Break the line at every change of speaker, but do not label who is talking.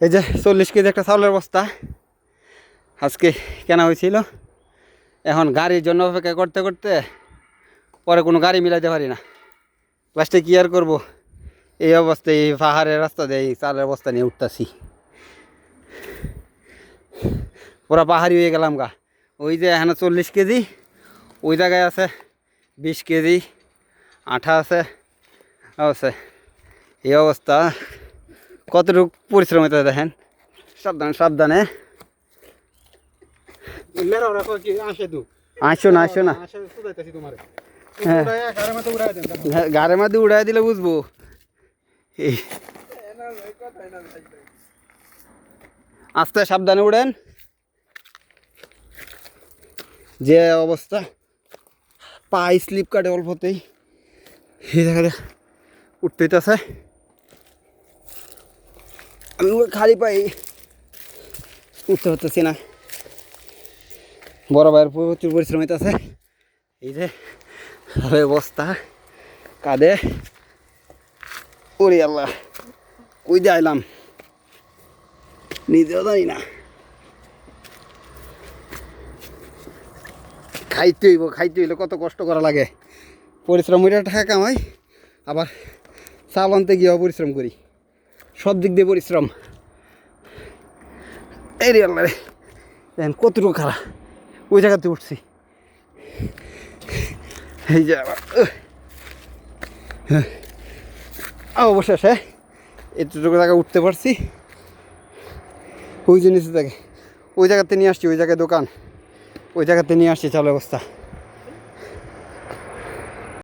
এই যে 40 কেজি একটা চাউলের বস্তা আজকে কেনা হয়েছিল। এখন গাড়ির জন্য অপেক্ষা করতে করতে পরে কোনো গাড়ি মিলাইতে পারি না। লাস্টে কি আর করবো, এই অবস্থায় এই পাহাড়ের রাস্তা দিয়ে এই চালের বস্তা নিয়ে উঠতেছি। পুরা পাহাড়ি হয়ে গেলাম গা। ওই যে এখানে 40 কেজি, ওই জায়গায় আছে 20 কেজি আঠা আছে। এই অবস্থা, কতটুকু পরিশ্রম হতে দেখেন। সাবধানে সাবধানে। আসো না আসো না, গাড়ির মধ্যে উড়াই দিলে বুঝবো। আস্তে সাবধানে উড়েন। যে অবস্থা, পাই স্লিপ কাটে অল্পতেই। এই দেখা উঠতে হইতেছে। আমি খালি পাই উঠতে পারতেছি না। বড় ভাইয়ের প্রচুর পরিশ্রম হইতেছে। এই যে অবস্থা কাঁদে। ওরে আল্লাহ, কই দিয়ে আইলাম নিজেও জানি না। খাইতে হইলে কত কষ্ট করা লাগে। পরিশ্রম করে টাকা কামাই, আবার চাল আনতে গিয়েও পরিশ্রম করি। সব দিক দিয়ে পরিশ্রম। এই রে আল্লাহ রে, দেখেন কতটুকু খারাপ। ওই জায়গাতে উঠছি। এই যে অবশেষে এতটুকু জায়গা উঠতে পারছি। ওই জিনিস থেকে ওই জায়গাতে নিয়ে আসছি, ওই জায়গায় দোকান, ওই জায়গাতে নিয়ে আসছি চালের বস্তা।